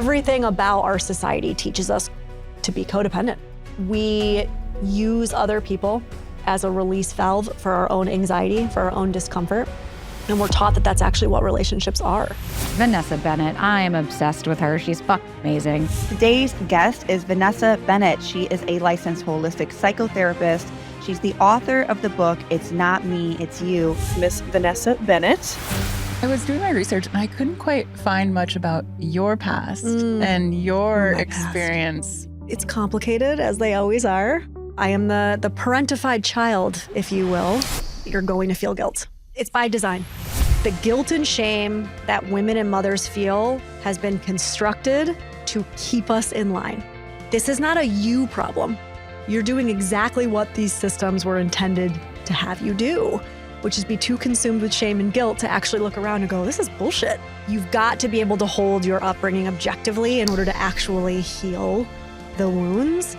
Everything about our society teaches us to be codependent. We use other people as a release valve for our own anxiety, for our own discomfort. And we're taught that that's actually what relationships are. Vanessa Bennett, I am obsessed with her. She's fucking amazing. Today's guest is Vanessa Bennett. She is a licensed holistic psychotherapist. She's the author of the book, It's Not Me, It's You. Miss Vanessa Bennett. I was doing my research and I couldn't quite find much about your past and your experience. It's complicated, as they always are. I am the parentified child, if you will. You're going to feel guilt. It's by design. The guilt and shame that women and mothers feel has been constructed to keep us in line. This is not a you problem. You're doing exactly what these systems were intended to have you do, which is be too consumed with shame and guilt to actually look around and go, this is bullshit. You've got to be able to hold your upbringing objectively in order to actually heal the wounds.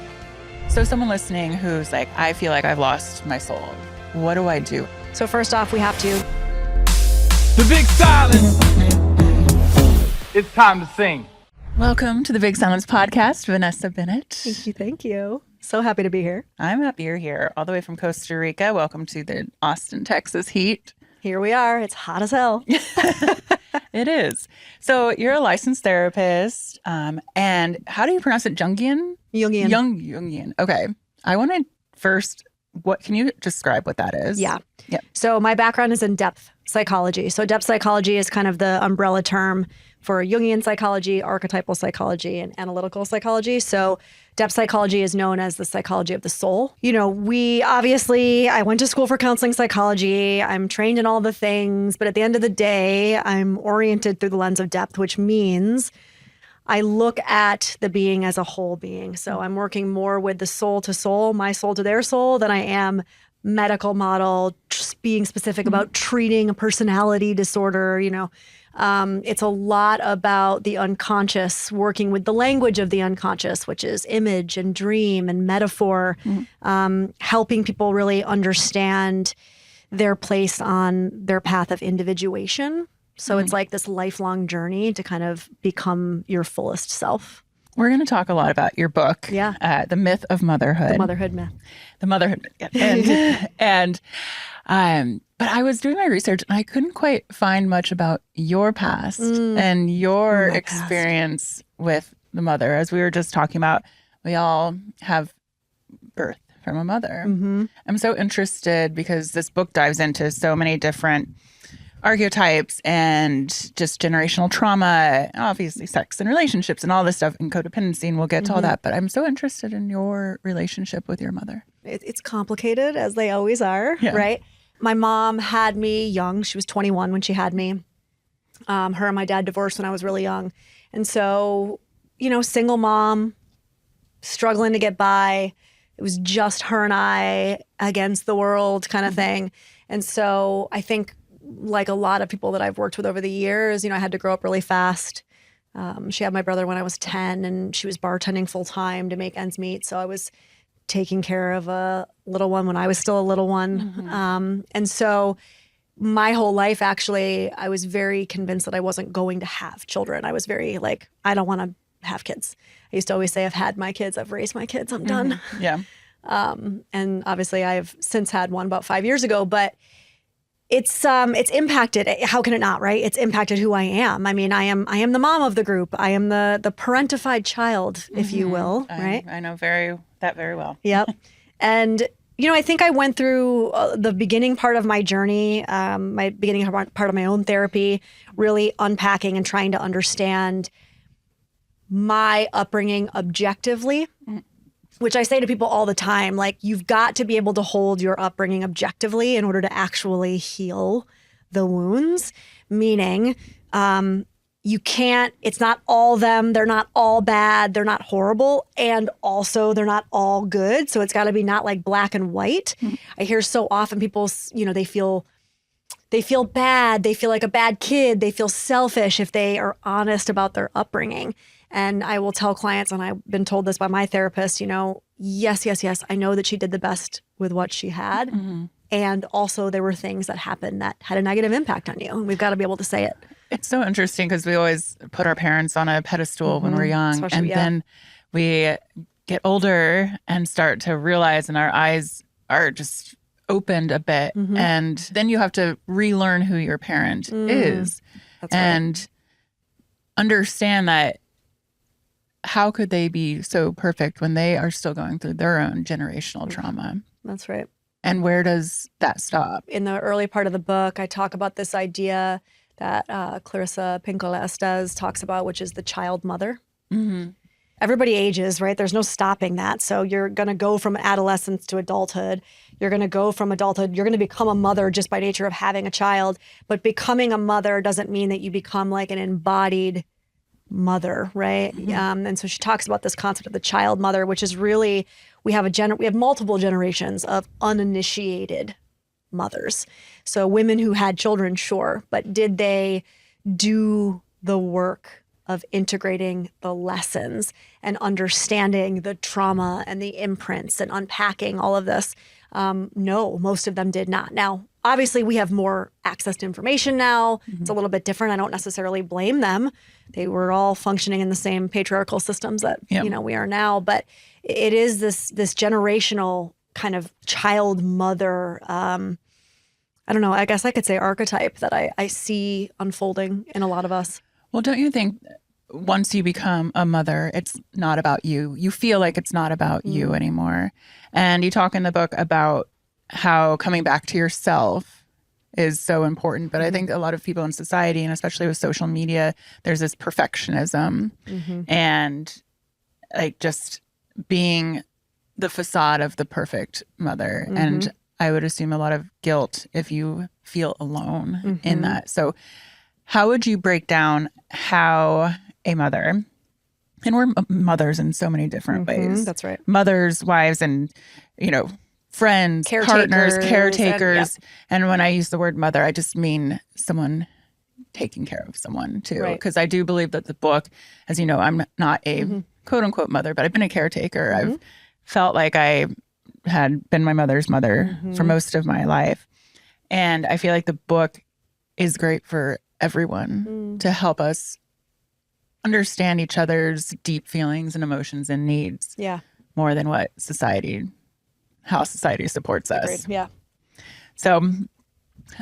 So someone listening who's like, I feel like I've lost my soul. What do I do? So first off, we have to. The big silence. It's time to sing. Welcome to the Big Silence Podcast, Vanessa Bennett. Thank you. So happy to be here. I'm happy you're here, all the way from Costa Rica. Welcome to the Austin, Texas heat. Here we are. It's hot as hell. It is. So you're a licensed therapist, and how do you pronounce it? Jungian? Jungian. Jungian. Okay. I want to first, can you describe what that is? Yeah. So my background is in depth psychology. So depth psychology is kind of the umbrella term for Jungian psychology, archetypal psychology, and analytical psychology. So depth psychology is known as the psychology of the soul. You know, I went to school for counseling psychology. I'm trained in all the things, but at the end of the day, I'm oriented through the lens of depth, which means I look at the being as a whole being. So I'm working more with the soul to soul, my soul to their soul, than I am medical model, just being specific about treating a personality disorder, It's a lot about the unconscious, working with the language of the unconscious, which is image and dream and metaphor, helping people really understand their place on their path of individuation. So it's like this lifelong journey to kind of become your fullest self. We're going to talk a lot about your book, The Myth of Motherhood. The motherhood myth. The motherhood myth. But I was doing my research and I couldn't quite find much about your past and your experience with the mother. As we were just talking about, we all have birth from a mother. Mm-hmm. I'm so interested because this book dives into so many different archetypes and just generational trauma, obviously sex and relationships and all this stuff and codependency, and we'll get to all that. But I'm so interested in your relationship with your mother. It's complicated, as they always are, right? My mom had me young. She was 21 when she had me. Her and my dad divorced when I was really young. And so, single mom, struggling to get by. It was just her and I against the world kind of thing. And so I think, like a lot of people that I've worked with over the years, I had to grow up really fast. She had my brother when I was 10 and she was bartending full time to make ends meet. So I was taking care of a little one when I was still a little one. And so my whole life, actually, I was very convinced that I wasn't going to have children. I was very I don't want to have kids. I used to always say, I've had my kids, I've raised my kids, I'm done. Yeah. And obviously I've since had one about 5 years ago, but it's impacted. How can it not, right? It's impacted who I am. I mean, I am the mom of the group. I am the parentified child, if you will, right? I know very well. Yep. And, I think I went through the beginning part of my journey, my beginning part of my own therapy, really unpacking and trying to understand my upbringing objectively. Which I say to people all the time, you've got to be able to hold your upbringing objectively in order to actually heal the wounds. Meaning, you can't, it's not all them, they're not all bad, they're not horrible, and also they're not all good. So it's got to be not like black and white. I hear so often people, they feel bad, they feel like a bad kid, they feel selfish if they are honest about their upbringing. And I will tell clients, and I've been told this by my therapist, yes, I know that she did the best with what she had. And also there were things that happened that had a negative impact on you. And we've got to be able to say it. It's so interesting because we always put our parents on a pedestal when we're young. Especially, and then we get older and start to realize, and our eyes are just opened a bit. And then you have to relearn who your parent is. That's and understand that how could they be so perfect when they are still going through their own generational trauma? That's right. And where does that stop? In the early part of the book, I talk about this idea that Clarissa Pinkola Estes talks about, which is the child mother. Everybody ages, right? There's no stopping that. So you're going to go from adolescence to adulthood. You're going to go from adulthood. You're going to become a mother just by nature of having a child. But becoming a mother doesn't mean that you become like an embodied mother, right? And so she talks about this concept of the child mother, which is really, we have multiple generations of uninitiated mothers. So women who had children, sure, but did they do the work of integrating the lessons and understanding the trauma and the imprints and unpacking all of this? No, most of them did not. Now, obviously, we have more access to information now. It's a little bit different. I don't necessarily blame them. They were all functioning in the same patriarchal systems that we are now. But it is this generational kind of child mother. I don't know. I guess I could say archetype that I see unfolding in a lot of us. Well, don't you think once you become a mother, it's not about you? You feel like it's not about you anymore. And you talk in the book about how coming back to yourself is so important. But I think a lot of people in society, and especially with social media, there's this perfectionism and like just being the facade of the perfect mother. And I would assume a lot of guilt if you feel alone in that. So how would you break down how a mother, and we're mothers in so many different ways. That's right. Mothers, wives, and, friends, partners, caretakers. And when I use the word mother, I just mean someone taking care of someone too. Because I do believe that the book, as you know, I'm not a quote unquote mother, but I've been a caretaker. I've felt like I had been my mother's mother for most of my life. And I feel like the book is great for everyone to help us understand each other's deep feelings and emotions and needs more than how society supports us. Agreed. Yeah. So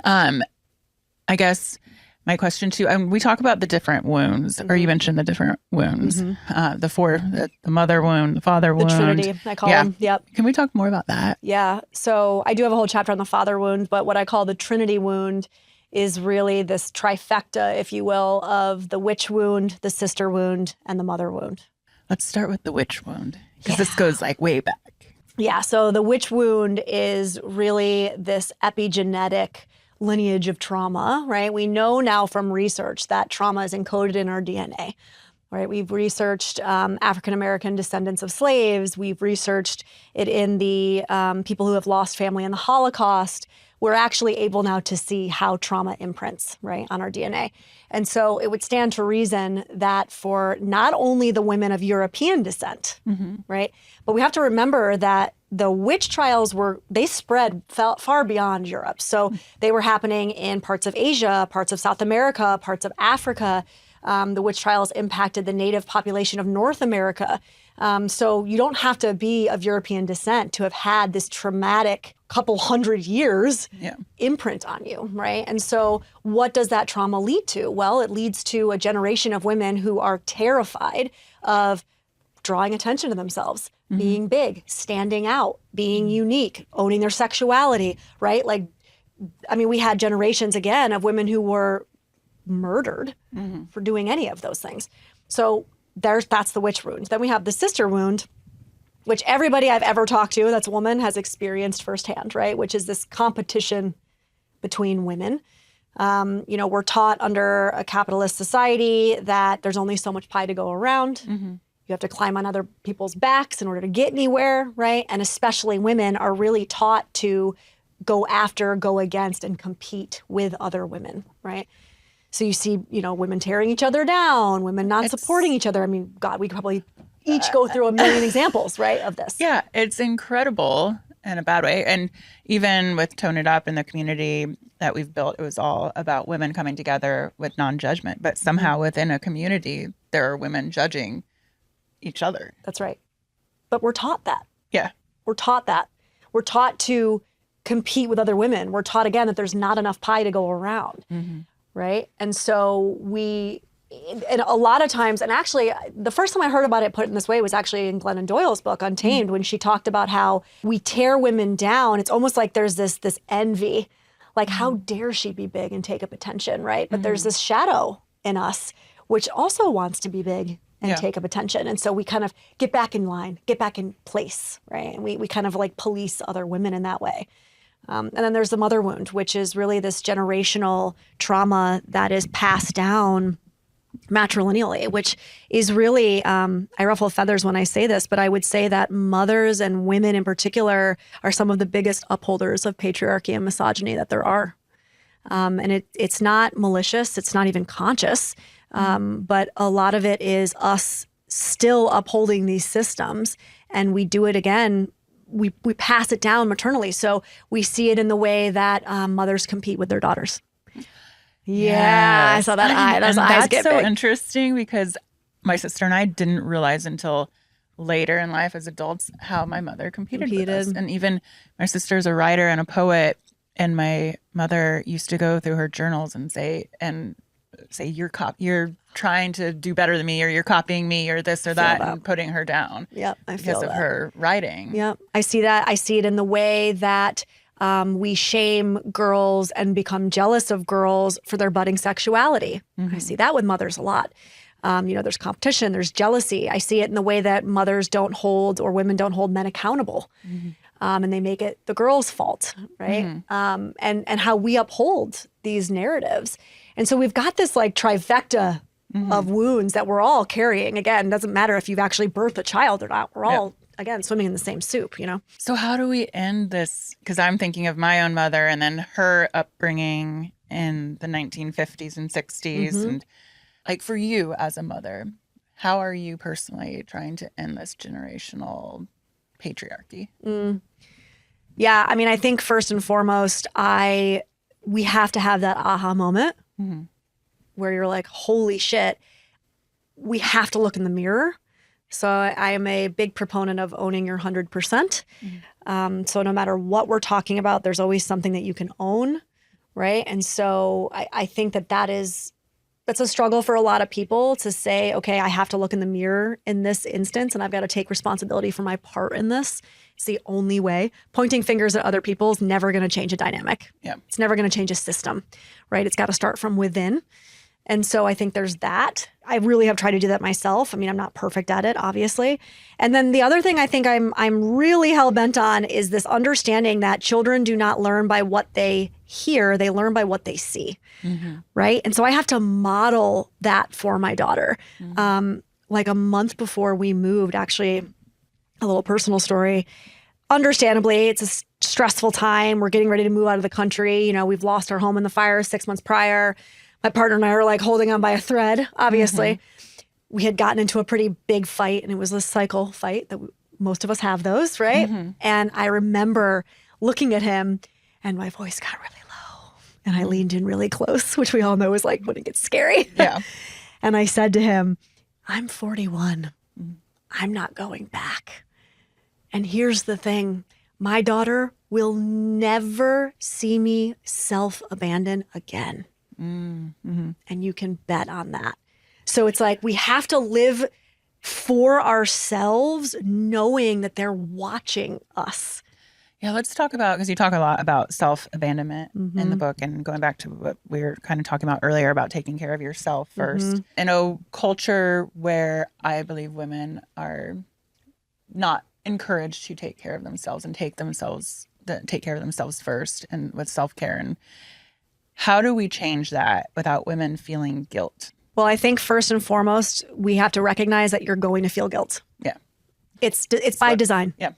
I guess my question too, and we talk about the different wounds, or you mentioned the different wounds, the mother wound, the father wound. The Trinity, I call them. Yep. Can we talk more about that? Yeah. So I do have a whole chapter on the father wound, but what I call the Trinity wound is really this trifecta, if you will, of the witch wound, the sister wound, and the mother wound. Let's start with the witch wound, because this goes like way back. Yeah, so the witch wound is really this epigenetic lineage of trauma, right? We know now from research that trauma is encoded in our DNA, right? We've researched African-American descendants of slaves. We've researched it in the people who have lost family in the Holocaust. We're actually able now to see how trauma imprints, right, on our DNA. And so it would stand to reason that for not only the women of European descent, right, but we have to remember that the witch trials they spread far beyond Europe. So they were happening in parts of Asia, parts of South America, parts of Africa. The witch trials impacted the native population of North America. So you don't have to be of European descent to have had this traumatic couple hundred years imprint on you, right? And so what does that trauma lead to? Well, it leads to a generation of women who are terrified of drawing attention to themselves, being big, standing out, being unique, owning their sexuality, right? Like, I mean, we had generations again of women who were murdered for doing any of those things. So that's the witch wound. Then we have the sister wound, which everybody I've ever talked to that's a woman has experienced firsthand, right? Which is this competition between women. We're taught under a capitalist society that there's only so much pie to go around. You have to climb on other people's backs in order to get anywhere, right? And especially women are really taught to go against, and compete with other women, right? So you see, women tearing each other down, women not supporting each other. I mean, God, we could probably each go through a million examples, right, of this. Yeah, it's incredible in a bad way. And even with Tone It Up in the community that we've built, it was all about women coming together with non-judgment. But somehow within a community, there are women judging each other. That's right. But we're taught that. Yeah. We're taught that. We're taught to compete with other women. We're taught, again, that there's not enough pie to go around, right? And so and a lot of times, and actually, the first time I heard about it put in this way was actually in Glennon Doyle's book, Untamed, when she talked about how we tear women down. It's almost like there's this envy, like how dare she be big and take up attention, right? But there's this shadow in us, which also wants to be big and take up attention. And so we kind of get back in line, get back in place, right? And we kind of like police other women in that way. And then there's the mother wound, which is really this generational trauma that is passed down matrilineally, which is really, I ruffle feathers when I say this, but I would say that mothers and women in particular are some of the biggest upholders of patriarchy and misogyny that there are. And it's not malicious, it's not even conscious, but a lot of it is us still upholding these systems, and we do it again. We pass it down maternally. So we see it in the way that mothers compete with their daughters. Yeah, I saw that eye. Those eyes get so big. interesting because my sister and I didn't realize until later in life as adults how my mother competed with us. And even my sister's a writer and a poet, and my mother used to go through her journals and say you're trying to do better than me, or you're copying me, or this or that, and putting her down. Yep, I feel because of that. her writing. Yep, I see that. I see it in the way that we shame girls and become jealous of girls for their budding sexuality. I see that with mothers a lot. There's competition, there's jealousy. I see it in the way that mothers don't hold, or women don't hold men accountable. And they make it the girl's fault, right? And how we uphold these narratives. And so we've got this like trifecta of wounds that we're all carrying. Again, it doesn't matter if you've actually birthed a child or not. We're all, again, swimming in the same soup, So how do we end this? Because I'm thinking of my own mother and then her upbringing in the 1950s and 60s. And like for you as a mother, how are you personally trying to end this generational patriarchy? Yeah, I mean, I think first and foremost, we have to have that aha moment where you're like, holy shit, we have to look in the mirror. So I am a big proponent of owning your 100%. So no matter what we're talking about, there's always something that you can own, right? And so I think that's a struggle for a lot of people to say, okay, I have to look in the mirror in this instance, and I've got to take responsibility for my part in this. It's the only way. Pointing fingers at other people is never going to change a dynamic. Yeah. It's never going to change a system, right? It's got to start from within. And so I think there's that. I really have tried to do that myself. I mean, I'm not perfect at it, obviously. And then the other thing I think I'm really hell-bent on is this understanding that children do not learn by what they hear, they learn by what they see, right? And so I have to model that for my daughter. Like a month before we moved, actually, a little personal story. Understandably, it's a stressful time. We're getting ready to move out of the country. We've lost our home in the fire 6 months prior. My partner and I are like holding on by a thread, obviously. We had gotten into a pretty big fight, and it was a cycle fight that most of us have those, right? And I remember looking at him, and my voice got really low, and I leaned in really close, which we all know is like when it gets scary. Yeah. And I said to him, I'm 41. I'm not going back. And here's the thing. My daughter will never see me self-abandon again. And you can bet on that. So it's like we have to live for ourselves knowing that they're watching us. Yeah, let's talk about, because you talk a lot about self-abandonment in the book, and going back to what we were kind of talking about earlier about taking care of yourself first. In a culture where I believe women are not encouraged to take care of themselves and take care of themselves first, and with self-care. And how do we change that without women feeling guilt? Well, I think first and foremost, we have to recognize that you're going to feel guilt. Yeah. It's by design. Yeah.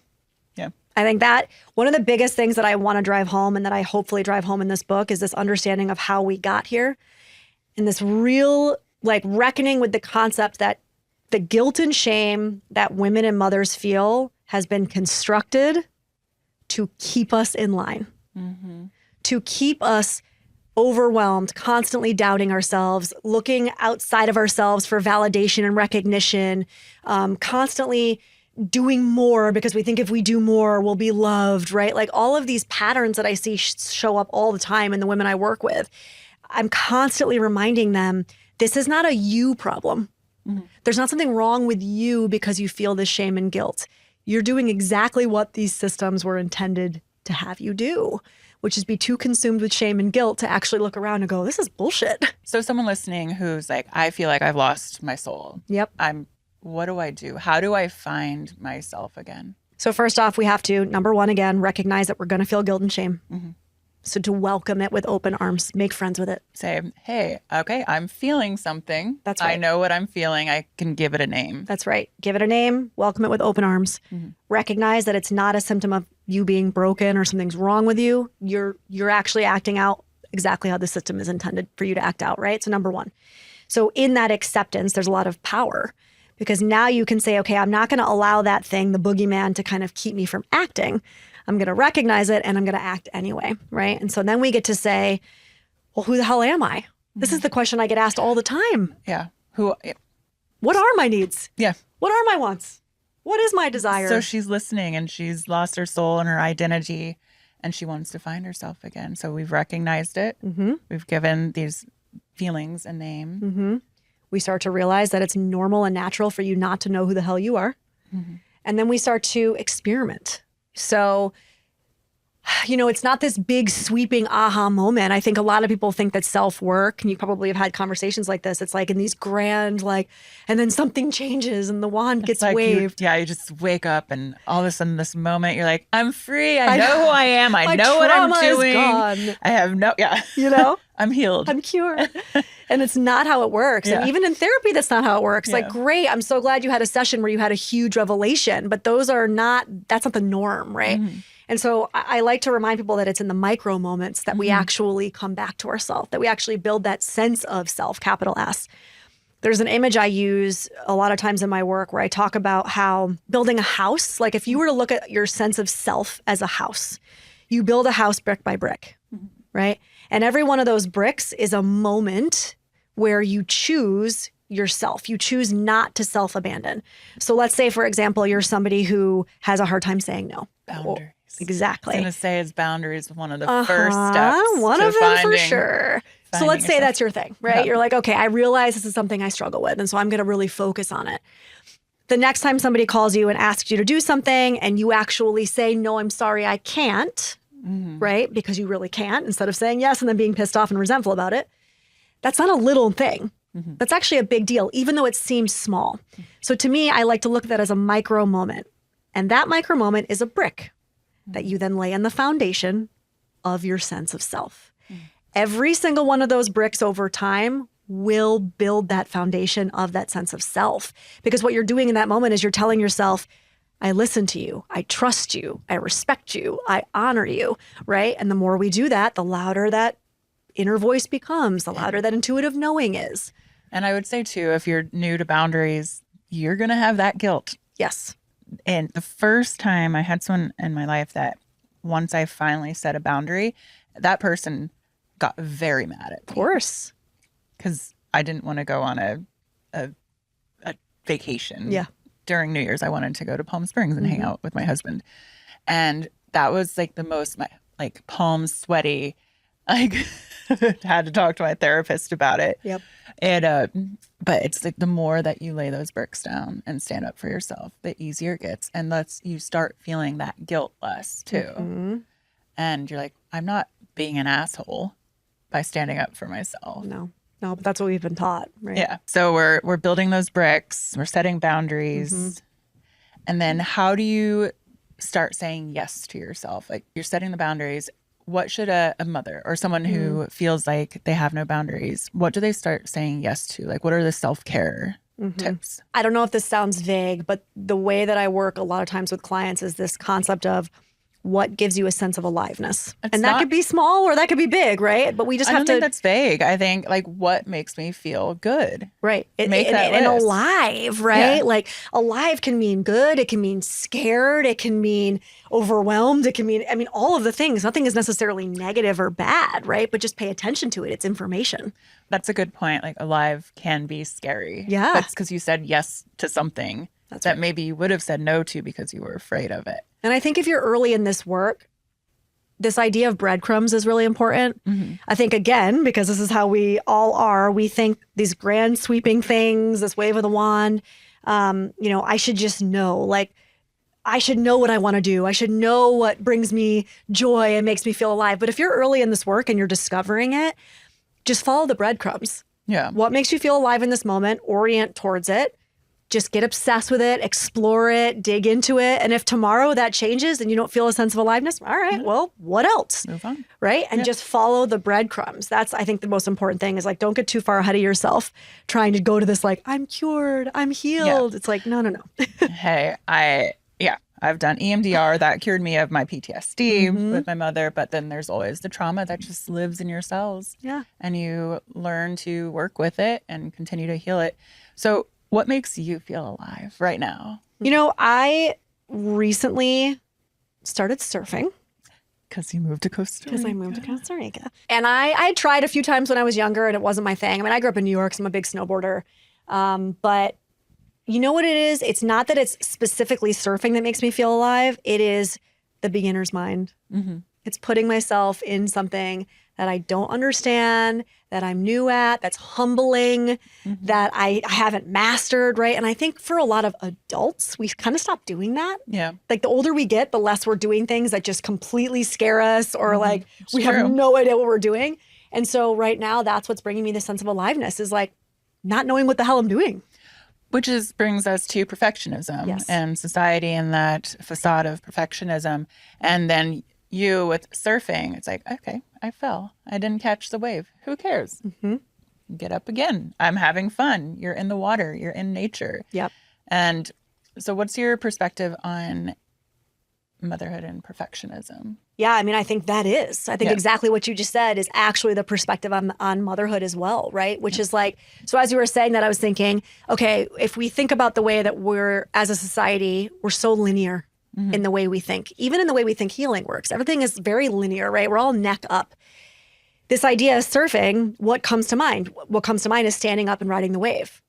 Yeah. I think that one of the biggest things that I want to drive home, and that I hopefully drive home in this book, is this understanding of how we got here, and this real like reckoning with the concept that the guilt and shame that women and mothers feel has been constructed to keep us in line, to keep us overwhelmed, constantly doubting ourselves, looking outside of ourselves for validation and recognition, constantly doing more because we think if we do more, we'll be loved, right? Like all of these patterns that I see show up all the time in the women I work with. I'm constantly reminding them, this is not a you problem. There's not something wrong with you because you feel this shame and guilt. You're doing exactly what these systems were intended to have you do, which is be too consumed with shame and guilt to actually look around and go, this is bullshit. So someone listening who's like, I feel like I've lost my soul. Yep. What do I do? How do I find myself again? So first off, we have to, number one, again, recognize that we're going to feel guilt and shame. So to welcome it with open arms, make friends with it. Say, hey, okay, I'm feeling something. That's right. I know what I'm feeling. I can give it a name. That's right. Give it a name, welcome it with open arms. Recognize that it's not a symptom of you being broken or something's wrong with you. You're actually acting out exactly how the system is intended for you to act out, right? So number one. So in that acceptance, there's a lot of power because now you can say, okay, I'm not going to allow that thing, the boogeyman, to kind of keep me from acting. I'm going to recognize it and I'm going to act anyway, right? And so then we get to say, well, who the hell am I? This is the question I get asked all the time. Yeah. What are my needs? Yeah. What are my wants? What is my desire? So she's listening and she's lost her soul and her identity and she wants to find herself again. So we've recognized it. We've given these feelings a name. We start to realize that it's normal and natural for you not to know who the hell you are. And then we start to experiment. So, you know, it's not this big sweeping aha moment. I think a lot of people think that self-work, and you probably have had conversations like this, it's like in these grand, like, and then something changes and the wand gets Like waved. you just wake up and all of a sudden this moment you're like, I'm free. I know who I am. I know what I'm trauma is doing. gone. I have You know? I'm healed. I'm cured. And it's not how it works. And even in therapy, that's not how it works. Like, great, I'm so glad you had a session where you had a huge revelation, but that's not the norm, right? And so I like to remind people that it's in the micro moments that we actually come back to ourselves, that we actually build that sense of self, capital S. There's an image I use a lot of times in my work where I talk about how building a house, like if you were to look at your sense of self as a house, you build a house brick by brick, right? And every one of those bricks is a moment where you choose yourself. You choose not to self-abandon. So let's say, for example, you're somebody who has a hard time saying no. Boundaries. Exactly. I was going to say is boundaries one of the first steps. One of them for sure. So finding let's say yourself. that's your thing, right? Yeah. You're like, okay, I realize this is something I struggle with. And so I'm going to really focus on it. The next time somebody calls you and asks you to do something and you actually say, no, I'm sorry, I can't, right? Because you really can't, instead of saying yes and then being pissed off and resentful about it. That's not a little thing. That's actually a big deal, even though it seems small. So to me, I like to look at that as a micro moment. And that micro moment is a brick that you then lay in the foundation of your sense of self. Every single one of those bricks over time will build that foundation of that sense of self. Because what you're doing in that moment is you're telling yourself, I listen to you, I trust you, I respect you, I honor you, right? And the more we do that, the louder that inner voice becomes, the louder that intuitive knowing is. And I would say too, if you're new to boundaries, you're going to have that guilt. Yes. And the first time I had someone in my life that once I finally set a boundary, that person got very mad at me. Of course. Because I didn't want to go on a vacation. Yeah. During New Year's, I wanted to go to Palm Springs and hang out with my husband. And that was like the most, like palms sweaty. Like had to talk to my therapist about it. Yep. And but it's like the more that you lay those bricks down and stand up for yourself, the easier it gets. And you start feeling that guilt less too. And you're like, I'm not being an asshole by standing up for myself. No, but that's what we've been taught, right? Yeah. So we're building those bricks, we're setting boundaries. And then how do you start saying yes to yourself? Like you're setting the boundaries. What should a mother or someone who feels like they have no boundaries, what do they start saying yes to? Like, what are the self-care tips? I don't know if this sounds vague, but the way that I work a lot of times with clients is this concept of what gives you a sense of aliveness. It's And that not- could be small or that could be big, right? But we just I have don't to, think that's vague. I think like what makes me feel good. right. Make that and list. alive, right? Yeah. Like alive can mean good. It can mean scared. It can mean overwhelmed. It can mean, I mean, all of the things. Nothing is necessarily negative or bad, right? But just pay attention to it. It's information. That's a good point. Like alive can be scary. Yeah. That's because you said yes to something That's that right. maybe you would have said no to because you were afraid of it. And I think if you're early in this work, this idea of breadcrumbs is really important. I think, again, because this is how we all are, we think these grand sweeping things, this wave of the wand, I should just know. Like, I should know what I want to do. I should know what brings me joy and makes me feel alive. But if you're early in this work and you're discovering it, just follow the breadcrumbs. Yeah. What makes you feel alive in this moment? Orient towards it. Just get obsessed with it, explore it, dig into it. And if tomorrow that changes and you don't feel a sense of aliveness, all right, well, what else? Move on. Right? And just follow the breadcrumbs. That's, I think, the most important thing is like, don't get too far ahead of yourself trying to go to this like, I'm cured, I'm healed. It's like, no. Hey, I've done EMDR that cured me of my PTSD with my mother, but then there's always the trauma that just lives in your cells. Yeah. And you learn to work with it and continue to heal it. So what makes you feel alive right now? I recently started surfing. Because you moved to Costa Rica. Because I moved to Costa Rica. And I tried a few times when I was younger and it wasn't my thing. I mean, I grew up in New York, so I'm a big snowboarder. But you know what it is? It's not that it's specifically surfing that makes me feel alive. It is the beginner's mind. It's putting myself in something that I don't understand, that I'm new at, that's humbling, that I haven't mastered, right? And I think for a lot of adults, we kind of stop doing that. Yeah. Like the older we get, the less we're doing things that just completely scare us or like we true. have no idea what we're doing. And so right now, that's what's bringing me the sense of aliveness is like not knowing what the hell I'm doing. Which brings us to perfectionism Yes. and society and that facade of perfectionism. And then you with surfing, it's like, okay, I fell. I didn't catch the wave. Who cares? Get up again. I'm having fun. You're in the water. You're in nature. Yep. And so what's your perspective on motherhood and perfectionism? Yeah, I mean, I think that is. I think Yeah. exactly what you just said is actually the perspective on motherhood as well, right? Which is like, so as you were saying that, I was thinking, okay, if we think about the way that we're, as a society, we're so linear in the way we think, even in the way we think healing works. Everything is very linear, right? We're all neck up. This idea of surfing, what comes to mind? What comes to mind is standing up and riding the wave.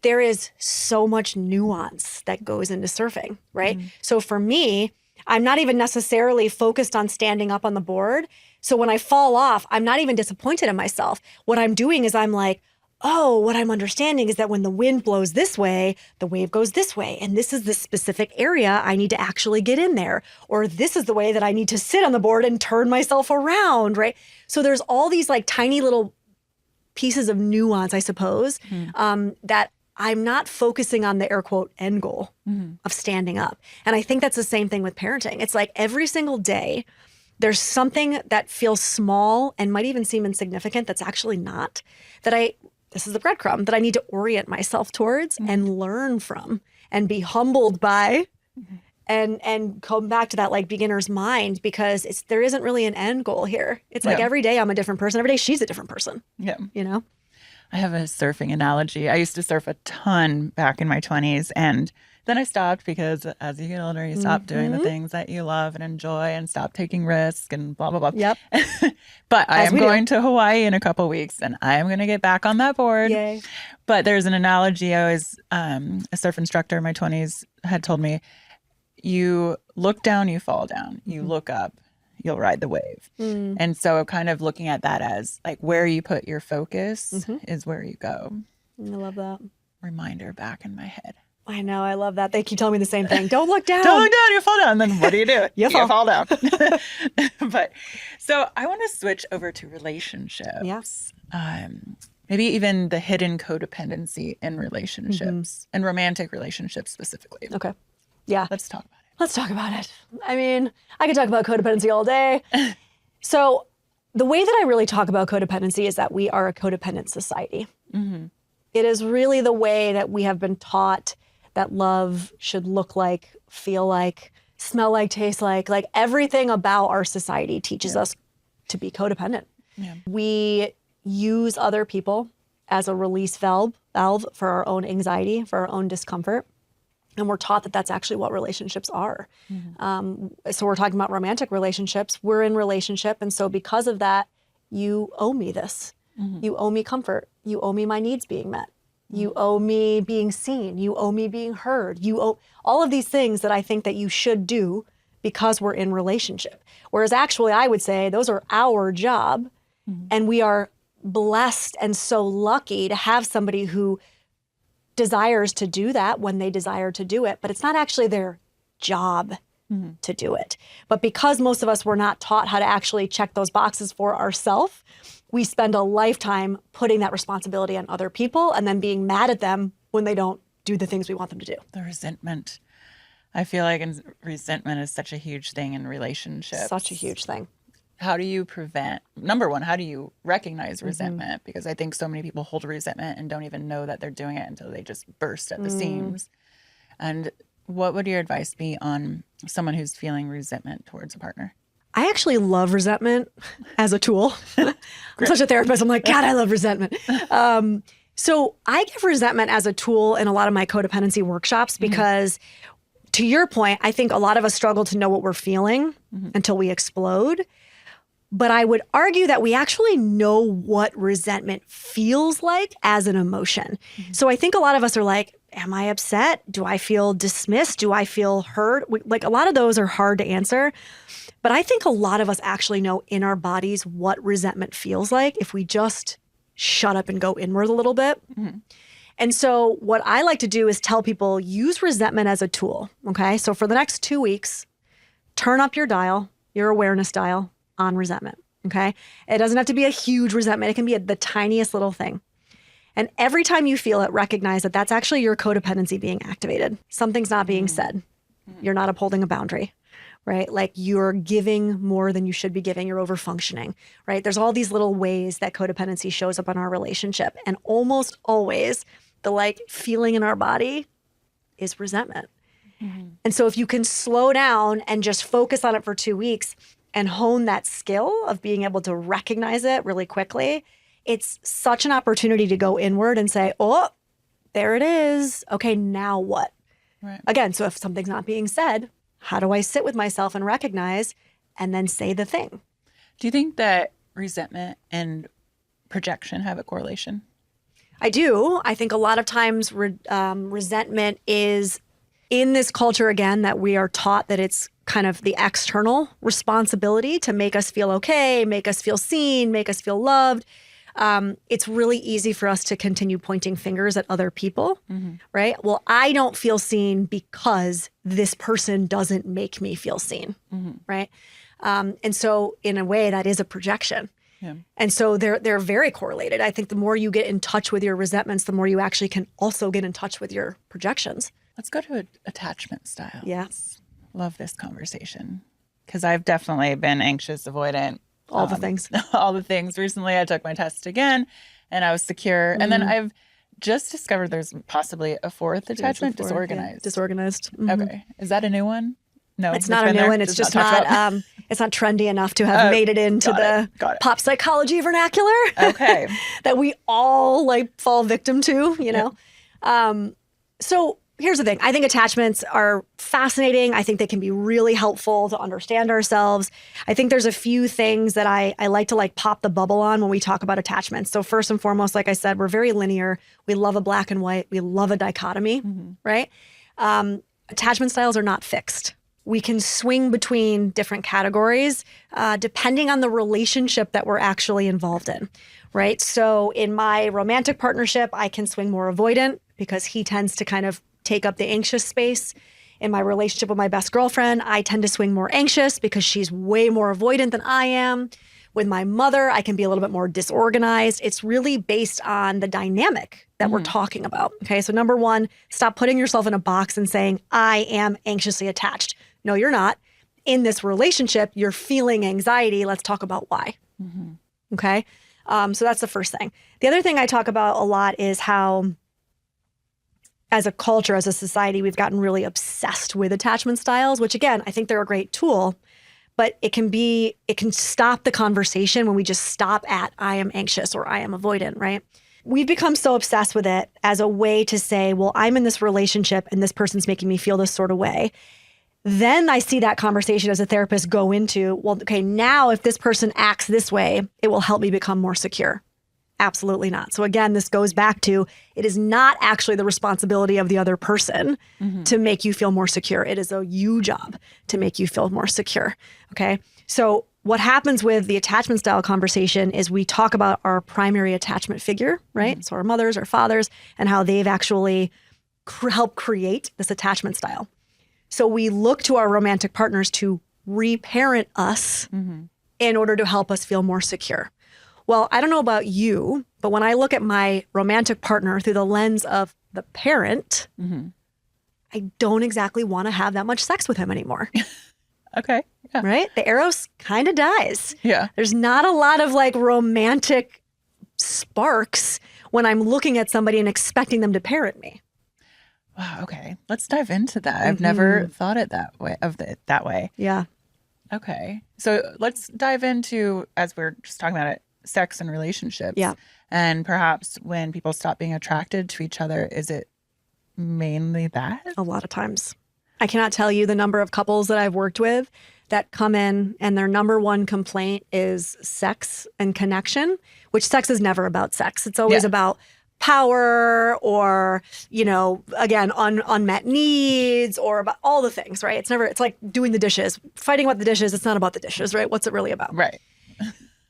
There is so much nuance that goes into surfing, right? So for me, I'm not even necessarily focused on standing up on the board. So when I fall off, I'm not even disappointed in myself. What I'm doing is I'm like, oh, what I'm understanding is that when the wind blows this way, the wave goes this way. And this is the specific area I need to actually get in there. Or this is the way that I need to sit on the board and turn myself around, right? So there's all these like tiny little pieces of nuance, I suppose, that I'm not focusing on the air quote end goal of standing up. And I think that's the same thing with parenting. It's like every single day, there's something that feels small and might even seem insignificant that's actually not, this is the breadcrumb that I need to orient myself towards and learn from and be humbled by and come back to that like beginner's mind because there isn't really an end goal here. It's like every day I'm a different person. Every day she's a different person, Yeah. you know? I have a surfing analogy. I used to surf a ton back in my 20s and then I stopped because as you get older, you stop doing the things that you love and enjoy and stop taking risks and blah, blah, blah. Yep. But I As am we do. going to Hawaii in a couple weeks and I am going to get back on that board. Yay. But there's an analogy I was, a surf instructor in my 20s had told me, you look down, you fall down. You look up, you'll ride the wave. And so kind of looking at that as like where you put your focus is where you go. I love that. Reminder back in my head. I know. I love that. They keep telling me the same thing. Don't look down. Don't look down, you fall down. Then what do you do? You fall. down. But so I want to switch over to relationships. Yes. Maybe even the hidden codependency in relationships and romantic relationships specifically. Okay. Yeah. Let's talk about it. Let's talk about it. I mean, I could talk about codependency all day. So the way that I really talk about codependency is that we are a codependent society. It is really the way that we have been taught that love should look like, feel like, smell like, taste like everything about our society teaches us to be codependent. Yeah. We use other people as a release valve for our own anxiety, for our own discomfort. And we're taught that that's actually what relationships are. So we're talking about romantic relationships. We're in relationship. And so because of that, you owe me this. You owe me comfort. You owe me my needs being met. You owe me being seen. You owe me being heard. You owe all of these things that I think that you should do because we're in relationship. Whereas actually, I would say those are our job. And we are blessed and so lucky to have somebody who desires to do that when they desire to do it. But it's not actually their job to do it. But because most of us were not taught how to actually check those boxes for ourselves, we spend a lifetime putting that responsibility on other people and then being mad at them when they don't do the things we want them to do. The resentment. I feel like resentment is such a huge thing in relationships. Such a huge thing. How do you prevent, number one, how do you recognize resentment? Because I think so many people hold resentment and don't even know that they're doing it until they just burst at the seams. And what would your advice be on someone who's feeling resentment towards a partner? I actually love resentment as a tool. I'm such a therapist. I'm like, God, I love resentment. So I give resentment as a tool in a lot of my codependency workshops because to your point, I think a lot of us struggle to know what we're feeling until we explode. But I would argue that we actually know what resentment feels like as an emotion. So I think a lot of us are like, am I upset? Do I feel dismissed? Do I feel hurt? Like a lot of those are hard to answer. But I think a lot of us actually know in our bodies what resentment feels like if we just shut up and go inward a little bit. And so what I like to do is tell people, use resentment as a tool, okay? So for the next 2 weeks, turn up your dial, your awareness dial on resentment, okay? It doesn't have to be a huge resentment. It can be the tiniest little thing. And every time you feel it, recognize that that's actually your codependency being activated. Something's not being said. You're not upholding a boundary, right? Like you're giving more than you should be giving. You're over-functioning, right? There's all these little ways that codependency shows up in our relationship. And almost always the like feeling in our body is resentment. And so if you can slow down and just focus on it for 2 weeks and hone that skill of being able to recognize it really quickly, it's such an opportunity to go inward and say, oh, there it is. Okay, now what? Right. Again, so if something's not being said, how do I sit with myself and recognize and then say the thing? Do you think that resentment and projection have a correlation? I do. I think a lot of times resentment is in this culture, again, that we are taught that it's kind of the external responsibility to make us feel okay, make us feel seen, make us feel loved. It's really easy for us to continue pointing fingers at other people, right? Well, I don't feel seen because this person doesn't make me feel seen, right? And so in a way, that is a projection. Yeah. And so they're very correlated. I think the more you get in touch with your resentments, the more you actually can also get in touch with your projections. Let's go to attachment style. Yes. Love this conversation because I've definitely been anxious, avoidant. All the things. All the things. Recently, I took my test again and I was secure. And then I've just discovered there's possibly a fourth attachment, disorganized. Disorganized. Okay. Is that a new one? No, It's not a new one. It's just not it's not trendy enough to have made it into the pop psychology vernacular. Okay. That we all like fall victim to, you know. So here's the thing. I think attachments are fascinating. I think they can be really helpful to understand ourselves. I think there's a few things that I like to like pop the bubble on when we talk about attachments. So first and foremost, like I said, we're very linear. We love a black and white. We love a dichotomy, right? Attachment styles are not fixed. We can swing between different categories depending on the relationship that we're actually involved in, right? So in my romantic partnership, I can swing more avoidant because he tends to kind of take up the anxious space. In my relationship with my best girlfriend, I tend to swing more anxious because she's way more avoidant than I am. With my mother, I can be a little bit more disorganized. It's really based on the dynamic that we're talking about. Okay, so number one, stop putting yourself in a box and saying, I am anxiously attached. No, you're not. In this relationship, you're feeling anxiety. Let's talk about why. Okay, so that's the first thing. The other thing I talk about a lot is how as a culture, as a society, we've gotten really obsessed with attachment styles, which again, I think they're a great tool, but it can stop the conversation when we just stop at I am anxious or I am avoidant, right? We've become so obsessed with it as a way to say, well, I'm in this relationship and this person's making me feel this sort of way. Then I see that conversation as a therapist go into, well, okay, now if this person acts this way, it will help me become more secure. Absolutely not. So again, this goes back to it is not actually the responsibility of the other person to make you feel more secure. It is a you job to make you feel more secure. Okay. So what happens with the attachment style conversation is we talk about our primary attachment figure, right? So our mothers, our fathers, and how they've actually helped create this attachment style. So we look to our romantic partners to reparent us in order to help us feel more secure. Well, I don't know about you, but when I look at my romantic partner through the lens of the parent, I don't exactly want to have that much sex with him anymore. Okay. Yeah. Right? The eros kind of dies. Yeah. There's not a lot of like romantic sparks when I'm looking at somebody and expecting them to parent me. Wow. Okay. Let's dive into that. I've never thought it that way. Yeah. Okay. So let's dive into, as we're just talking about it, sex and relationships. Yeah. And perhaps when people stop being attracted to each other, is it mainly that? A lot of times. I cannot tell you the number of couples that I've worked with that come in and their number one complaint is sex and connection, which sex is never about sex. It's always about power or, you know, again, unmet needs or about all the things, right? It's like doing the dishes, fighting about the dishes. It's not about the dishes, right? What's it really about? Right.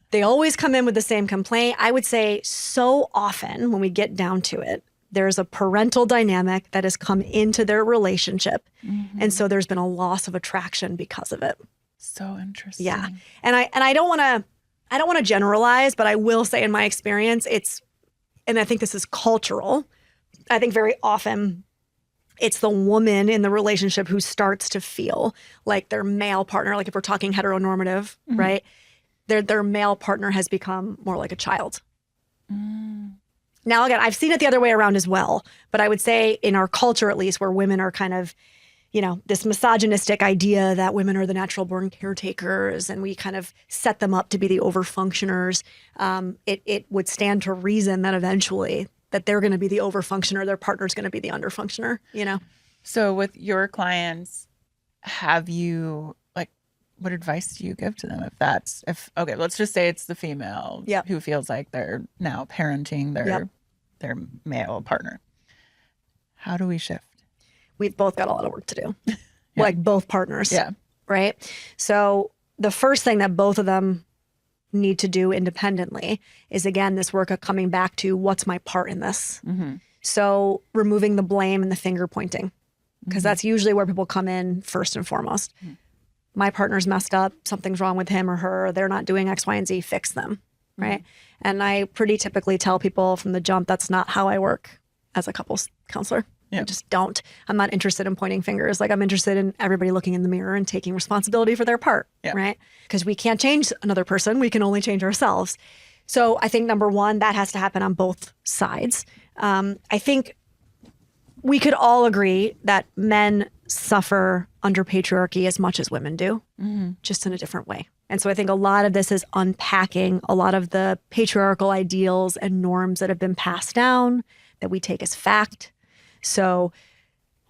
They always come in with the same complaint. I would say so often when we get down to it, there's a parental dynamic that has come into their relationship. And so there's been a loss of attraction because of it. So interesting. Yeah. And I don't want to generalize, but I will say in my experience, and I think this is cultural. I think very often it's the woman in the relationship who starts to feel like their male partner, like if we're talking heteronormative, right? Their male partner has become more like a child. Now, again, I've seen it the other way around as well. But I would say in our culture, at least, where women are kind of, you know, this misogynistic idea that women are the natural born caretakers and we kind of set them up to be the overfunctioners, it would stand to reason that eventually that they're going to be the overfunctioner, their partner's going to be the underfunctioner, you know? So with your clients, have you, like, what advice do you give to them okay, let's just say it's the female who feels like they're now parenting their male partner. How do we shift? We've both got a lot of work to do, like both partners. Yeah. Right. So the first thing that both of them need to do independently is, again, this work of coming back to what's my part in this. So removing the blame and the finger pointing, because that's usually where people come in first and foremost. My partner's messed up. Something's wrong with him or her. They're not doing X, Y, and Z. Fix them. Right. And I pretty typically tell people from the jump, that's not how I work as a couples counselor. I just don't. I'm not interested in pointing fingers. Like, I'm interested in everybody looking in the mirror and taking responsibility for their part, right? Because we can't change another person. We can only change ourselves. So I think number one, that has to happen on both sides. I think we could all agree that men suffer under patriarchy as much as women do, just in a different way. And so I think a lot of this is unpacking a lot of the patriarchal ideals and norms that have been passed down that we take as fact. So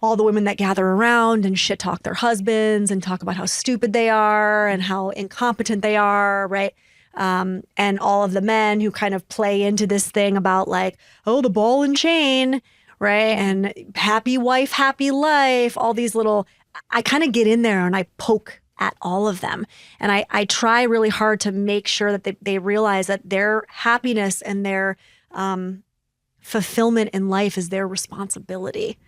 all the women that gather around and shit talk their husbands and talk about how stupid they are and how incompetent they are, right? And all of the men who kind of play into this thing about like, oh, the ball and chain, right? And happy wife, happy life, all these little, I kind of get in there and I poke at all of them. And I try really hard to make sure that they realize that their happiness and their fulfillment in life is their responsibility,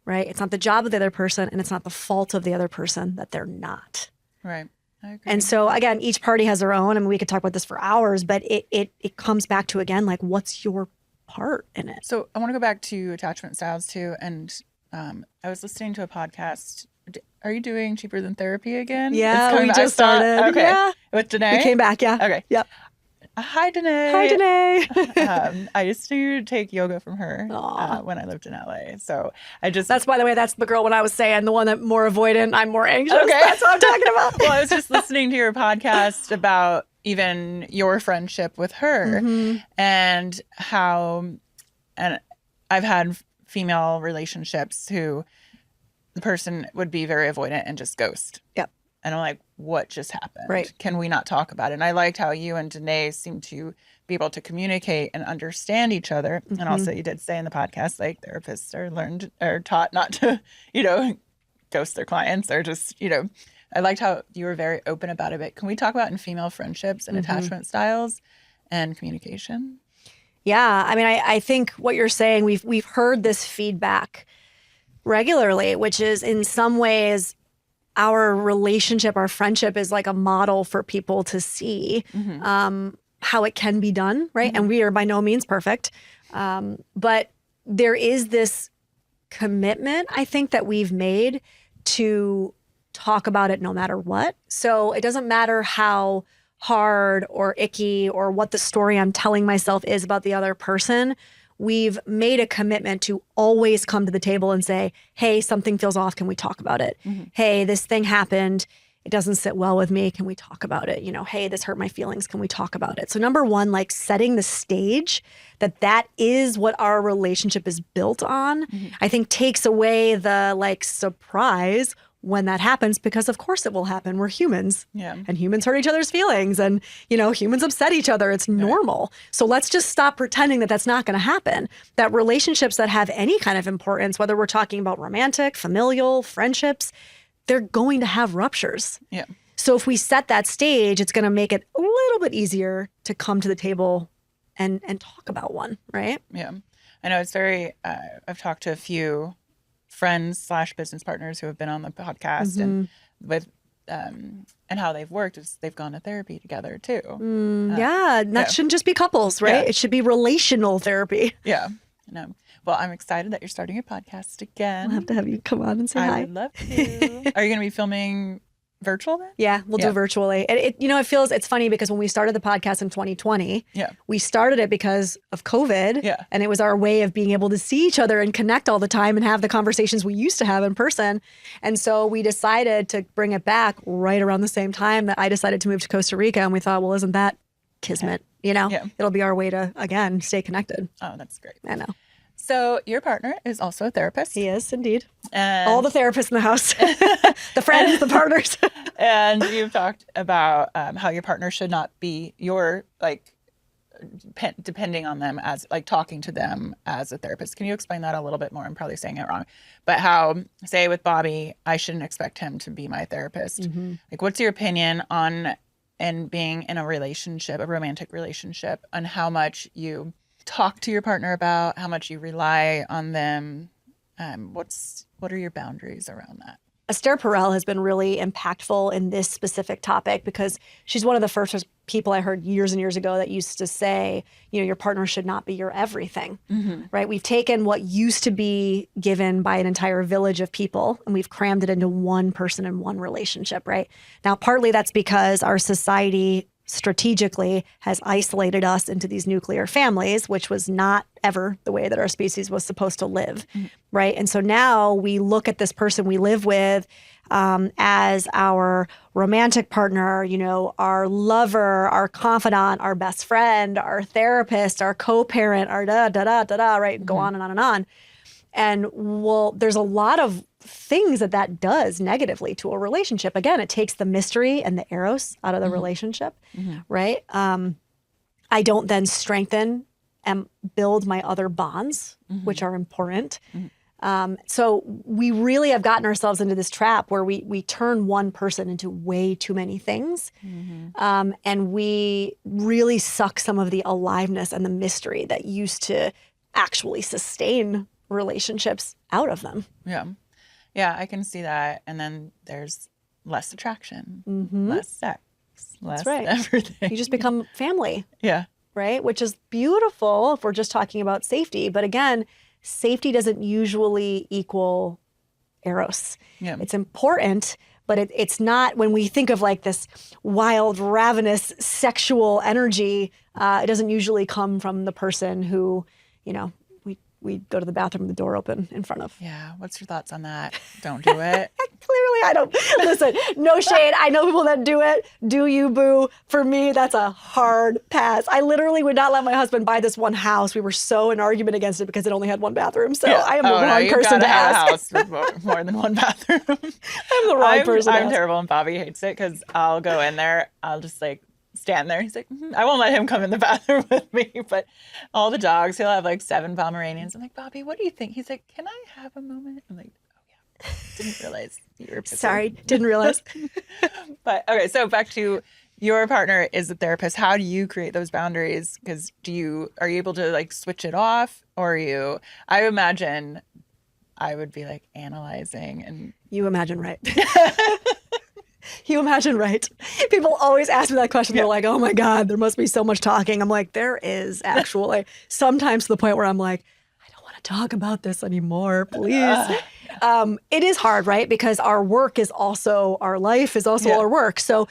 right? It's not the job of the other person and it's not the fault of the other person that they're not. Right. I agree. And so again, each party has their own. I mean, we could talk about this for hours, but it comes back to, again, like, what's your part in it? So I want to go back to attachment styles too. And I was listening to a podcast. Are you doing Cheaper Than Therapy again? Yeah, we just started. Okay. Yeah. With Danae? We came back, yeah. Okay. Yep. Hi, Danae. Hi, Danae. I used to take yoga from her Aw. when I lived in LA. So I just That's, by the way, that's the girl when I was saying the one that more avoidant, I'm more anxious. Okay. That's what I'm talking about. Well, I was just listening to your podcast about even your friendship with her and how, and I've had female relationships who the person would be very avoidant and just ghost. Yep. And I'm like, what just happened? Right. Can we not talk about it? And I liked how you and Danae seem to be able to communicate and understand each other. And also you did say in the podcast, like therapists are taught not to, ghost their clients or just, I liked how you were very open about it. Can we talk about in female friendships and attachment styles and communication? Yeah. I mean, I think what you're saying, we've heard this feedback regularly, which is in some ways our relationship, our friendship is like a model for people to see how it can be done, right? And we are by no means perfect. But there is this commitment, I think, that we've made to talk about it no matter what. So it doesn't matter how hard or icky or what the story I'm telling myself is about the other person. We've made a commitment to always come to the table and say, hey, something feels off. Can we talk about it? Hey, this thing happened. It doesn't sit well with me. Can we talk about it? Hey, this hurt my feelings. Can we talk about it? So number one, like setting the stage that is what our relationship is built on, I think takes away the like surprise when that happens, because of course it will happen. We're humans. Yeah. And humans hurt each other's feelings and, humans upset each other. It's normal. So let's just stop pretending that that's not going to happen. That relationships that have any kind of importance, whether we're talking about romantic, familial, friendships, they're going to have ruptures. Yeah. So if we set that stage, it's going to make it a little bit easier to come to the table and talk about one, right? Yeah. I know it's very, I've talked to a few friends / business partners who have been on the podcast and with and how they've worked is they've gone to therapy together too. That shouldn't just be couples, right? Yeah. It should be relational therapy. Yeah. No. Well, I'm excited that you're starting a podcast again. I'll have to have you come on and say I hi. would love to. Are you going to be filming virtual then? Yeah, we'll do virtually. And it's funny because when we started the podcast in 2020, we started it because of COVID. Yeah. And it was our way of being able to see each other and connect all the time and have the conversations we used to have in person. And so we decided to bring it back right around the same time that I decided to move to Costa Rica. And we thought, well, isn't that kismet? It'll be our way to, again, stay connected. Oh, that's great. I know. So your partner is also a therapist. He is indeed. And All the therapists in the house, the friends, the partners. And you've talked about how your partner should not be your, depending on them as, talking to them as a therapist. Can you explain that a little bit more? I'm probably saying it wrong. But how, say with Bobby, I shouldn't expect him to be my therapist. What's your opinion on and being in a relationship, a romantic relationship, on how much you talk to your partner about, how much you rely on them? What are your boundaries around that? Esther Perel has been really impactful in this specific topic because she's one of the first people I heard years and years ago that used to say, your partner should not be your everything, right? We've taken what used to be given by an entire village of people and we've crammed it into one person and one relationship, right? Now, partly that's because our society strategically has isolated us into these nuclear families, which was not ever the way that our species was supposed to live, right? And so now we look at this person we live with as our romantic partner, our lover, our confidant, our best friend, our therapist, our co-parent, our da-da-da-da-da, right? Go on and on and on. And there's a lot of things that does negatively to a relationship. Again, it takes the mystery and the eros out of the relationship, right? I don't then strengthen and build my other bonds, which are important. So we really have gotten ourselves into this trap where we turn one person into way too many things. And we really suck some of the aliveness and the mystery that used to actually sustain relationships out of them. Yeah, I can see that. And then there's less attraction, less sex, less everything. You just become family. Yeah. Right? Which is beautiful if we're just talking about safety. But again, safety doesn't usually equal eros. Yeah. It's important, but it's not, when we think of like this wild, ravenous sexual energy, it doesn't usually come from the person who, you know, we go to the bathroom with the door open in front of. Yeah. What's your thoughts on that? Don't do it. Clearly, I don't. Listen, no shade. I know people that do it. Do you, boo? For me, that's a hard pass. I literally would not let my husband buy this one house. We were so in argument against it because it only had one bathroom. So I am the wrong person to have ask. a house with more than one bathroom. I'm the wrong person to I'm ask. terrible, and Bobby hates it because I'll go in there. I'll just like stand there. He's like, I won't let him come in the bathroom with me. But all the dogs, he'll have like 7 Pomeranians. I'm like, Bobby, what do you think? He's like, can I have a moment? I'm like, oh yeah, didn't realize you were pissing. Sorry, didn't realize. But okay, so back to your partner is a therapist. How do you create those boundaries? Because are you able to like switch it off, or I imagine I would be like analyzing and. You imagine right. You imagine right. People always ask me that question. They're like, oh my God, there must be so much talking. I'm like, there is actually. Sometimes to the point where I'm like, I don't want to talk about this anymore, please. It is hard, right? Because our work is also, our life is also our work. So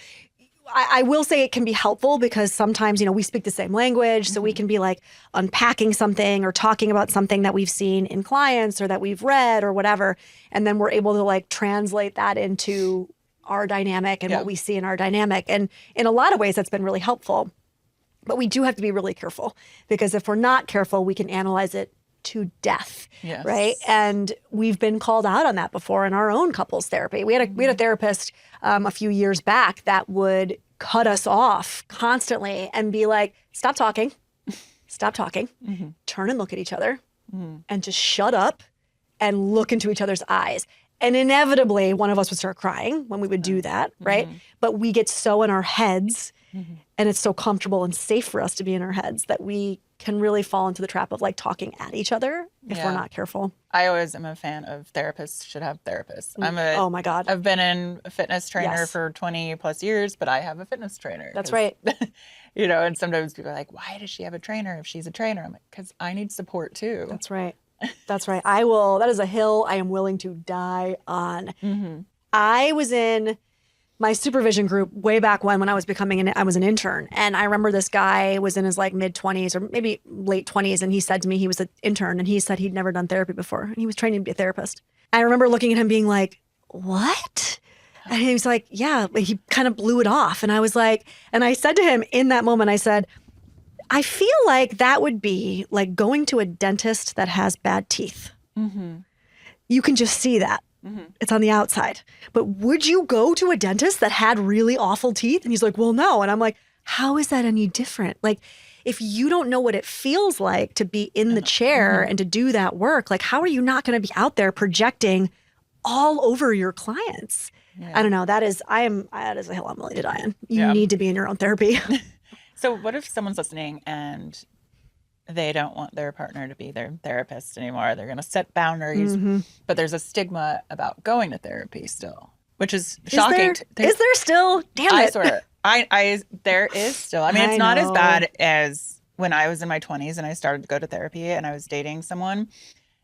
I will say it can be helpful because sometimes, we speak the same language. So we can be like unpacking something or talking about something that we've seen in clients or that we've read or whatever. And then we're able to like translate that into our dynamic and what we see in our dynamic. And in a lot of ways, that's been really helpful. But we do have to be really careful because if we're not careful, we can analyze it to death, right? And we've been called out on that before in our own couples therapy. We had a therapist a few years back that would cut us off constantly and be like, stop talking, turn and look at each other and just shut up and look into each other's eyes. And inevitably, one of us would start crying when we would do that, right? But we get so in our heads and it's so comfortable and safe for us to be in our heads that we can really fall into the trap of like talking at each other if we're not careful. I always am a fan of therapists should have therapists. Oh my God. I've been in a fitness trainer for 20 plus years, but I have a fitness trainer. That's right. And sometimes people are like, why does she have a trainer if she's a trainer? I'm like, because I need support too. That's right. That's right. That is a hill I am willing to die on. I was in my supervision group way back when I was I was an intern. And I remember this guy was in his like mid 20s or maybe late 20s. And he said to me, he was an intern and he said he'd never done therapy before. And he was training to be a therapist. I remember looking at him being like, what? And he was like, yeah, he kind of blew it off. And I was like, and I said to him in that moment, I said, I feel like that would be like going to a dentist that has bad teeth. You can just see that. It's on the outside. But would you go to a dentist that had really awful teeth? And he's like, well, no. And I'm like, how is that any different? Like, if you don't know what it feels like to be in the chair and to do that work, like, how are you not going to be out there projecting all over your clients? I don't know. That is a hill I'm willing to die on. You need to be in your own therapy. So what if someone's listening and they don't want their partner to be their therapist anymore? They're going to set boundaries, but there's a stigma about going to therapy still, which is shocking. Is there still? Damn it. I swear. There is still. I mean, it's not as bad as when I was in my 20s and I started to go to therapy and I was dating someone and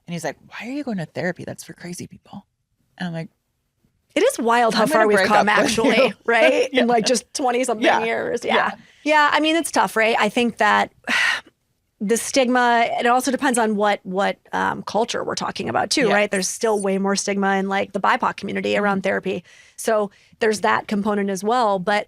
he's like, why are you going to therapy? That's for crazy people. And I'm like, it is wild how far we've come, actually, right? In like just 20-something years. Yeah. I mean, it's tough, right? I think that the stigma, it also depends on what culture we're talking about too, right? There's still way more stigma in like the BIPOC community around therapy. So there's that component as well, but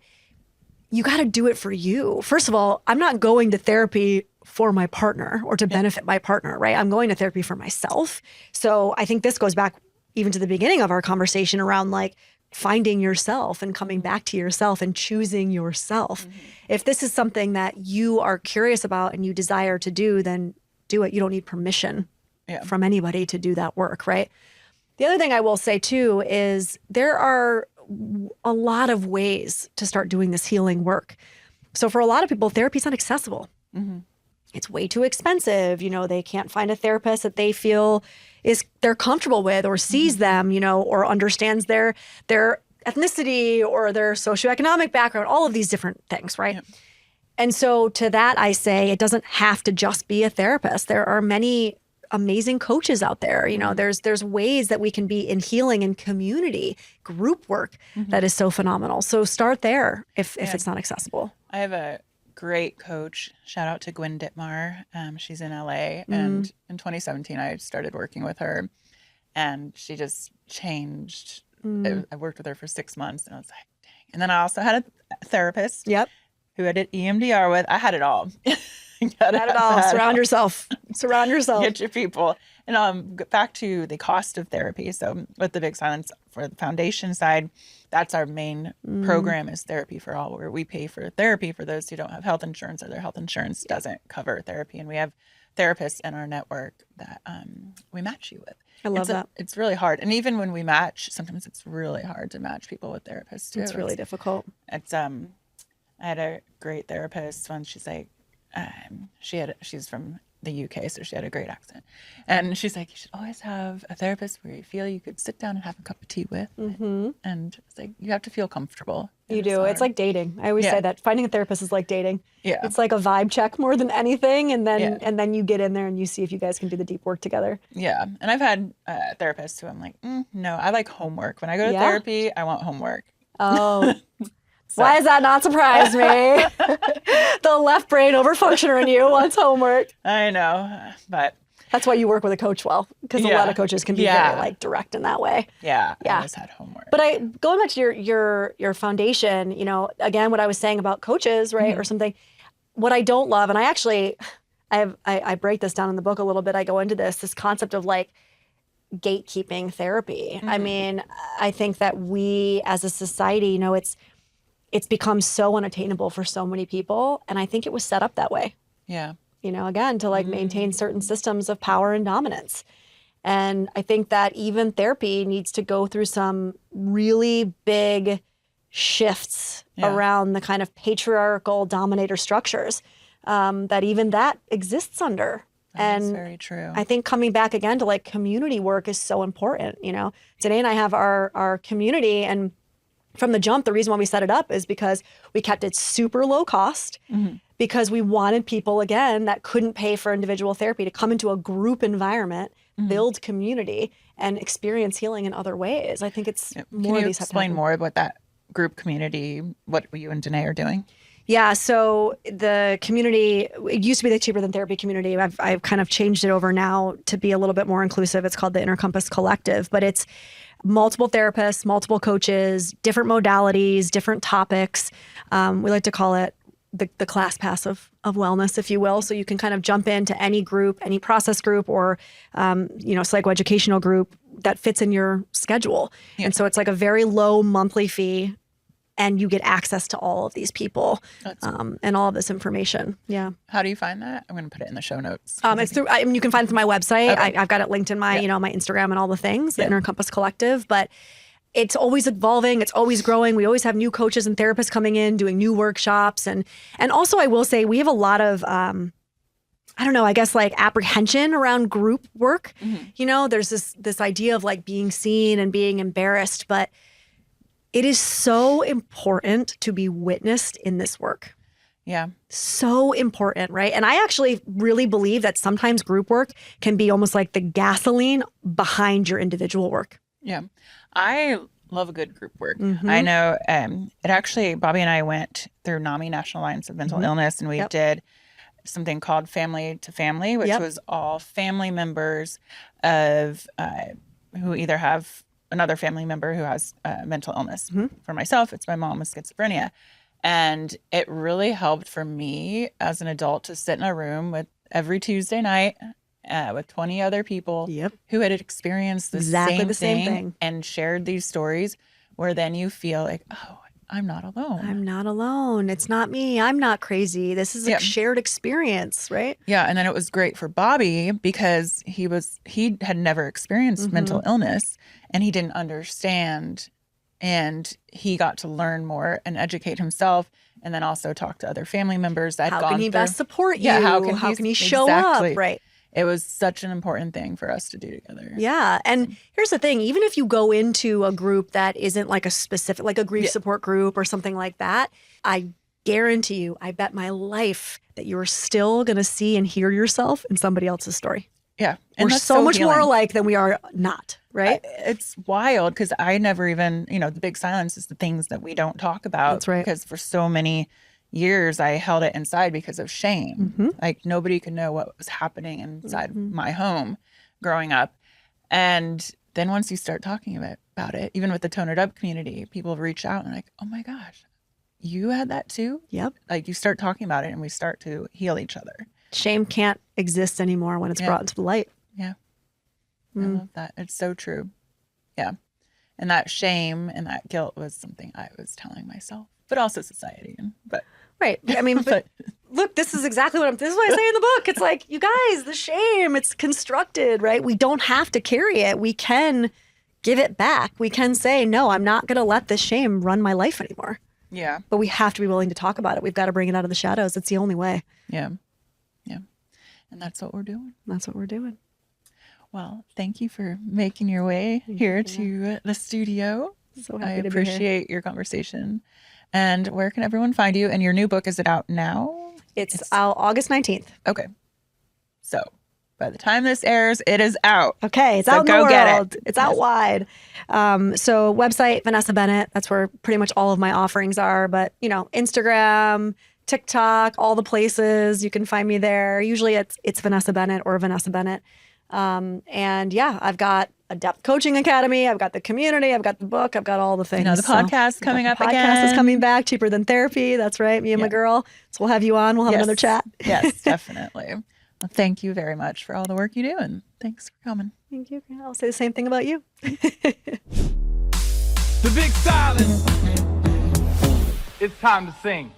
you got to do it for you. First of all, I'm not going to therapy for my partner or to benefit my partner, right? I'm going to therapy for myself. So I think this goes back even to the beginning of our conversation around like finding yourself and coming back to yourself and choosing yourself. If this is something that you are curious about and you desire to do, then do it. You don't need permission from anybody to do that work, right? The other thing I will say too is there are a lot of ways to start doing this healing work. So for a lot of people, therapy is not accessible. It's way too expensive. They can't find a therapist that they feel they're comfortable with or sees them, or understands their ethnicity or their socioeconomic background, all of these different things, right? And so to that, I say it doesn't have to just be a therapist. There are many amazing coaches out there. You know, there's ways that we can be in healing and community, group work that is so phenomenal. So start there if it's not accessible. I have a great coach. Shout out to Gwen Dittmar. She's in LA. And in 2017, I started working with her. And she just changed. I worked with her for 6 months. And I was like, dang. And then I also had a therapist who I did EMDR with. I had it all. Had it all. Surround yourself. Surround yourself. Get your people. And back to the cost of therapy. So with the Big Silence, for the foundation side, that's our main program is Therapy for All, where we pay for therapy for those who don't have health insurance or their health insurance doesn't cover therapy. And we have therapists in our network that we match you with. I love that. It's really hard. And even when we match, sometimes it's really hard to match people with therapists too. It's really difficult. It's I had a great therapist when she's like, she's from the UK, so she had a great accent. And she's like, you should always have a therapist where you feel you could sit down and have a cup of tea with. And it's like, you have to feel comfortable. You do. It's like dating. I always say that finding a therapist is like dating. Yeah. It's like a vibe check more than anything. And then you get in there and you see if you guys can do the deep work together. Yeah. And I've had therapists who I'm like, no, I like homework. When I go to therapy, I want homework. Oh, why does that not surprise me? The left brain overfunctioner in you wants homework. I know, but that's why you work with a coach well, because a lot of coaches can be very like direct in that way. Yeah. I always had homework. But going back to your foundation, you know, again, what I was saying about coaches, right, or something. What I don't love, and I break this down in the book a little bit. I go into this concept of like gatekeeping therapy. I mean, I think that we as a society, you know, it's become so unattainable for so many people. And I think it was set up that way. Yeah. You know, again, to like maintain certain systems of power and dominance. And I think that even therapy needs to go through some really big shifts around the kind of patriarchal dominator structures that even that exists under. That's very true. I think coming back again to like community work is so important. You know, today and I have our community, and from the jump, the reason why we set it up is because we kept it super low cost because we wanted people, again, that couldn't pay for individual therapy to come into a group environment, build community, and experience healing in other ways. I think it's more of these. Can you explain more about that group community, what you and Danae are doing? Yeah, so the community, it used to be the Cheaper Than Therapy community. I've kind of changed it over now to be a little bit more inclusive. It's called the Inner Compass Collective, but it's multiple therapists, multiple coaches, different modalities, different topics. We like to call it the class pass of wellness, if you will. So you can kind of jump into any group, any process group, or psychoeducational group that fits in your schedule. Yeah. And so it's like a very low monthly fee, and you get access to all of these people and all of this information. Yeah. How do you find that? I'm going to put it in the show notes. It's through. You can find it through my website. Okay. I've got it linked in my, my Instagram and all the things. The Inner Compass Collective, but it's always evolving. It's always growing. We always have new coaches and therapists coming in, doing new workshops, and also I will say we have a lot of apprehension around group work. You know, there's this idea of like being seen and being embarrassed, but it is so important to be witnessed in this work. Yeah. So important, right? And I actually really believe that sometimes group work can be almost like the gasoline behind your individual work. Yeah. I love a good group work. I know Bobby and I went through NAMI, National Alliance of Mental Illness, and we did something called Family to Family, which was all family members of who either have another family member who has mental illness. For myself, it's my mom with schizophrenia. And it really helped for me as an adult to sit in a room with every Tuesday night with 20 other people who had experienced the same thing and shared these stories, where then you feel like, oh, I'm not alone. I'm not alone. It's not me. I'm not crazy. This is a shared experience, right? Yeah. And then it was great for Bobby because he had never experienced mental illness, and he didn't understand, and he got to learn more and educate himself, and then also talk to other family members that had gone through. How can he best support you? Yeah, how can he show up? Right. It was such an important thing for us to do together. Yeah. And here's the thing, even if you go into a group that isn't like a specific, like a grief support group or something like that, I guarantee you, I bet my life that you're still going to see and hear yourself in somebody else's story. Yeah. We're that's so much more healing. alike than we are not, right? It's wild because I never even, the big silence is the things that we don't talk about. That's right. Because for so many years, I held it inside because of shame. Mm-hmm. Like nobody could know what was happening inside my home growing up. And then once you start talking about it, even with the Tone It Up community, people reach out and like, oh my gosh, you had that too? Yep. Like you start talking about it and we start to heal each other. Shame can't exist anymore when it's brought into the light. Yeah. I love that. It's so true. Yeah. And that shame and that guilt was something I was telling myself, but also society. Right. I mean, but look, this is exactly this is what I say in the book. It's like, you guys, the shame, it's constructed, right? We don't have to carry it. We can give it back. We can say, no, I'm not going to let this shame run my life anymore. Yeah. But we have to be willing to talk about it. We've got to bring it out of the shadows. It's the only way. Yeah. Yeah. And that's what we're doing. That's what we're doing. Well, thank you for making your way here to the studio. So I happy to be here. appreciate your conversation. And where can everyone find you? And your new book, is it out now? It's out August 19th. Okay. So by the time this airs, it is out. Okay, it's So out in the go world. get it. It's out wide. So website, Vanessa Bennett. That's where pretty much all of my offerings are. But, Instagram, TikTok, all the places. You can find me there. Usually it's Vanessa Bennett or Vanessa Bennett. And yeah, I've got a depth coaching academy. I've got the community. I've got the book. I've got all the things. The podcast coming up again. Podcast is coming back. Cheaper Than Therapy. That's right. Me and my girl. So we'll have you on. We'll have another chat. Yes, definitely. Well, thank you very much for all the work you do. And thanks for coming. Thank you. I'll say the same thing about you. The big silence. It's time to sing.